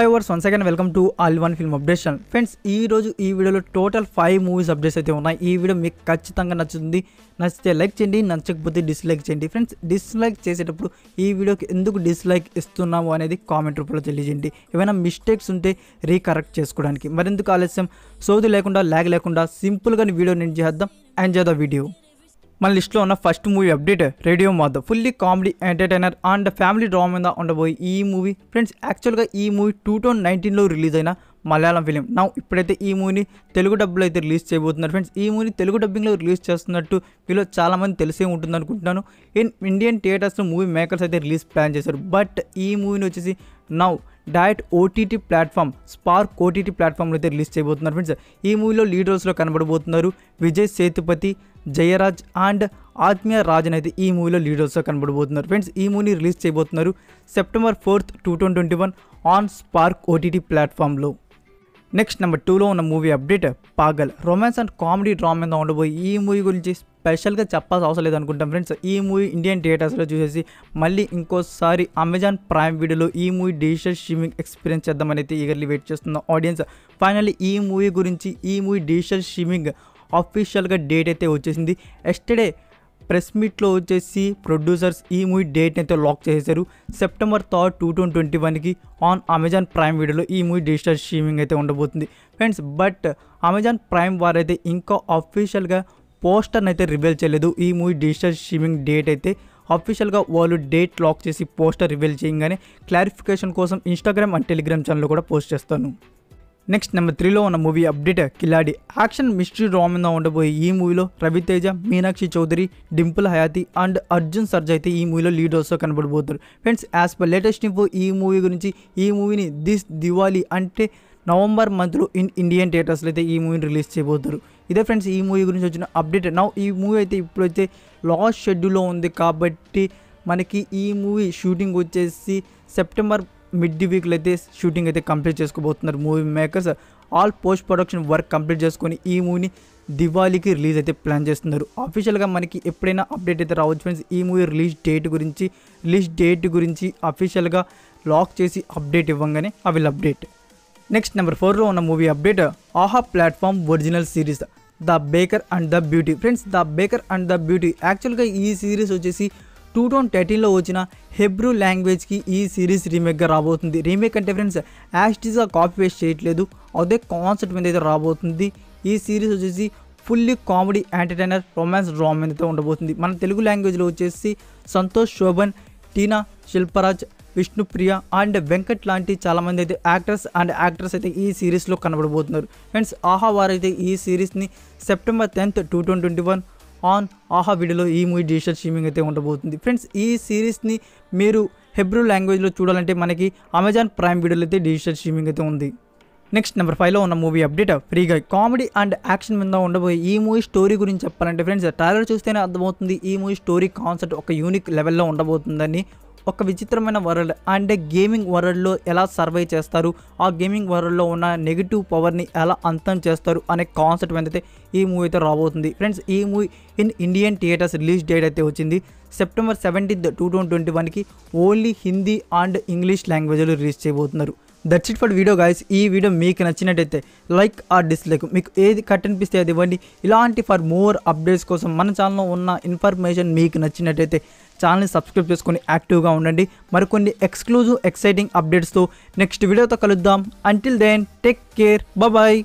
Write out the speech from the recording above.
Hi overs once again welcome to all one film updates channel. Friends ఈ రోజు ఈ వీడియోలో టోటల్ 5 మూవీస్ అప్డేట్స్ అయితే ఉన్నాయి. ఈ వీడియో మీకు ఖచ్చితంగా నచ్చుతుంది. నచ్చితే లైక్ చేయండి, నచ్చకపోతే డిస్లైక్ చేయండి. ఫ్రెండ్స్ డిస్లైక్ చేసేటప్పుడు ఈ వీడియోకి ఎందుకు డిస్లైక్ ఇస్తున్నాము అనేది కామెంట్ రూపంలో తెలియజేయండి. ఏమైనా మిస్టేక్స్ ఉంటే రీకరెక్ట్ చేసుకోవడానికి. మరెందుకు ఆలస్యం, సోది లేకుండా ల్యాగ్ లేకుండా సింపుల్గా వీడియో నేను చేద్దాం. Enjoy the video. మన లిస్ట్లో ఉన్న first movie update radio Madhav. Fully comedy entertainer and family drama మీద ఉండబోయే ఈ మూవీ. ఫ్రెండ్స్ యాక్చువల్గా ఈ మూవీ 2019లో రిలీజ్ అయిన మలయాళం ఫిలిం. నా ఇప్పుడైతే ఈ మూవీని తెలుగు డబ్బులో అయితే రిలీజ్ చేయబోతున్నారు. ఫ్రెండ్స్ ఈ మూవీని తెలుగు డబ్బింగ్లో రిలీజ్ చేస్తున్నట్టు వీళ్ళు చాలామంది తెలిసే ఉంటుంది అనుకుంటున్నాను. ఇండియన్ థియేటర్స్లో మూవీ మేకర్స్ అయితే రిలీజ్ ప్లాన్ చేశారు. బట్ ఈ మూవీని వచ్చేసి now direct OTT platform spark OTT ప్లాట్ఫామ్లో అయితే రిలీజ్ చేయబోతున్నారు. ఫ్రెండ్స్ ఈ మూవీలో లీడ్ రోల్స్లో కనబడబోతున్నారు విజయ్ సేతుపతి, జయరాజ్ అండ్ ఆత్మీయ రాజన్ అయితే ఈ మూవీలో లీడ్ రోల్స్లో కనబడబోతున్నారు. ఫ్రెండ్స్ ఈ మూవీని రిలీజ్ చేయబోతున్నారు September 4th, 2021 on Spark OTT ప్లాట్ఫామ్లో. నెక్స్ట్ నెంబర్ 2లో ఉన్న movie update Paagal. Romance and comedy drama మీద ఉండబోయి ఈ మూవీ గురించి స్పెషల్గా చెప్పాల్సిన అవసరం లేదు అనుకుంటాం. ఫ్రెండ్స్ ఈ మూవీ ఇండియన్ థియేటర్స్లో చూసేసి మళ్ళీ ఇంకోసారి అమెజాన్ ప్రైమ్ వీడియోలో ఈ మూవీ డిజిటల్ స్ట్రీమింగ్ ఎక్స్పీరియన్స్ చేద్దామని అయితే ఈగర్లీ వెయిట్ చేస్తున్న ఆడియన్స్. ఫైనల్లీ ఈ మూవీ గురించి ఈ మూవీ డిజిటల్ స్ట్రీమింగ్ అఫీషియల్గా డేట్ అయితే వచ్చేసింది. ఎస్టర్డే ప్రెస్ మీట్లో వచ్చేసి ప్రొడ్యూసర్స్ ఈ మూవీ డేట్ని అయితే లాక్ చేసేసారు. September 3rd, 2021కి ఆన్ అమెజాన్ ప్రైమ్ వీడియోలో ఈ మూవీ డిజిటల్ స్ట్రీమింగ్ అయితే ఉండబోతుంది. ఫ్రెండ్స్ బట్ అమెజాన్ ప్రైమ్ వారైతే ఇంకా అఫీషియల్గా పోస్టర్ని అయితే రివీల్ చేయలేదు. ఈ మూవీ డిజిటల్ స్ట్రీమింగ్ డేట్ అయితే అఫీషియల్గా వాళ్ళు డేట్ లాక్ చేసి పోస్టర్ రివీల్ చేయగానే క్లారిఫికేషన్ కోసం ఇన్స్టాగ్రామ్ అండ్ టెలిగ్రామ్ ఛానల్లో కూడా పోస్ట్ చేస్తాను. నెక్స్ట్ నెంబర్ 3లో ఉన్న movie update Khiladi. Action mystery drama మీద ఉండబోయే ఈ మూవీలో రవితేజ, మీనాక్షి చౌదరి, డింపుల్ హయాతి అండ్ అర్జున్ సర్జా అయితే ఈ మూవీలో లీడ్ రోల్స్లో కనబడబోతారు. Friends as per latest info ఈ మూవీ గురించి ఈ మూవీని దిస్ దివాళీ అంటే నవంబర్ మంత్లో ఇండియన్ థియేటర్స్లో అయితే ఈ మూవీని రిలీజ్ చేయబోతారు. ఇదే ఫ్రెండ్స్ ఈ మూవీ గురించి వచ్చిన అప్డేట్. నౌ ఈ మూవీ అయితే ఇప్పుడైతే లాస్ట్ షెడ్యూల్లో ఉంది కాబట్టి మనకి ఈ మూవీ షూటింగ్ వచ్చేసి సెప్టెంబర్ మిడ్ వీక్లో అయితే షూటింగ్ అయితే కంప్లీట్ చేసుకోబోతున్నారు movie makers. All post production work complete చేసుకొని ఈ మూవీని దివాళీకి రిలీజ్ అయితే ప్లాన్ చేస్తున్నారు. అఫీషియల్గా మనకి ఎప్పుడైనా అప్డేట్ అయితే రావచ్చు ఫ్రెండ్స్. ఈ మూవీ రిలీజ్ డేట్ గురించి అఫీషియల్గా లాక్ చేసి అప్డేట్ ఇవ్వగానే I will update. Next number 4లో ఉన్న movie update Aha platform original series the baker and the beauty. Friends the baker and the beauty యాక్చువల్గా ఈ సిరీస్ వచ్చేసి 2013లో వచ్చిన హెబ్రూ లాంగ్వేజ్కి ఈ సిరీస్ రీమేక్గా రాబోతుంది. రీమేక్ అంటే ఫ్రెండ్స్ యాస్టీస్గా కాపీ పేస్ట్ చేయట్లేదు, అదే కాన్సెప్ట్ మీద అయితే రాబోతుంది. ఈ సిరీస్ వచ్చేసి fully comedy entertainer romance drama మీద అయితే ఉండబోతుంది. మన తెలుగు లాంగ్వేజ్లో వచ్చేసి సంతోష్ శోభన్, టీనా, శిల్పరాజ్, విష్ణుప్రియ అండ్ వెంకట్ లాంటి చాలామంది అయితే యాక్టర్స్ అండ్ యాక్ట్రెస్ అయితే ఈ సిరీస్లో కనబడబోతున్నారు. ఫ్రెండ్స్ ఆహా వారైతే ఈ సిరీస్ని September 10th, 2021 ఆన్ ఆహా వీడియోలో ఈ మూవీ డిజిటల్ స్ట్రీమింగ్ అయితే ఉండబోతుంది. ఫ్రెండ్స్ ఈ సిరీస్ని మీరు హెబ్రూ లాంగ్వేజ్లో చూడాలంటే మనకి అమెజాన్ ప్రైమ్ వీడియోలో అయితే డిజిటల్ స్ట్రీమింగ్ అయితే ఉంది. నెక్స్ట్ నెంబర్ 5లో ఉన్న movie update free guy. Comedy and action మీద ఉండబోయే ఈ మూవీ స్టోరీ గురించి చెప్పాలంటే ఫ్రెండ్స్ ట్రైలర్ చూస్తేనే అర్థమవుతుంది ఈ మూవీ స్టోరీ కాన్సెప్ట్ ఒక యూనిక్ లెవెల్లో ఉండబోతుందని. ఒక విచిత్రమైన వరల్డ్ అంటే గేమింగ్ వరల్డ్లో ఎలా సర్వై చేస్తారు, ఆ గేమింగ్ వరల్డ్లో ఉన్న నెగిటివ్ పవర్ని ఎలా అంతం చేస్తారు అనే కాన్సెప్ట్ మీద అయితే ఈ మూవీ అయితే రాబోతుంది. ఫ్రెండ్స్ ఈ movie Indian theatres release date అయితే వచ్చింది September 17th, 2021కి ఓన్లీ హిందీ అండ్ ఇంగ్లీష్ లాంగ్వేజ్లో రిలీజ్ చేయబోతున్నారు. That's it for video guys. ఈ వీడియో మీకు నచ్చినట్టయితే లైక్ ఆర్ డిస్లైక్, మీకు ఏది కట్ అనిపిస్తే అది ఇవ్వండి. ఇలాంటి ఫర్ మోర్ అప్డేట్స్ కోసం మన ఛానల్లో ఉన్న ఇన్ఫర్మేషన్ మీకు నచ్చినట్టయితే ఛానల్ని సబ్స్క్రైబ్ చేసుకొని యాక్టివ్గా ఉండండి. మరికొన్ని ఎక్స్క్లూజివ్ ఎక్సైటింగ్ అప్డేట్స్తో నెక్స్ట్ వీడియోతో కలుద్దాం. Until then take care, bye.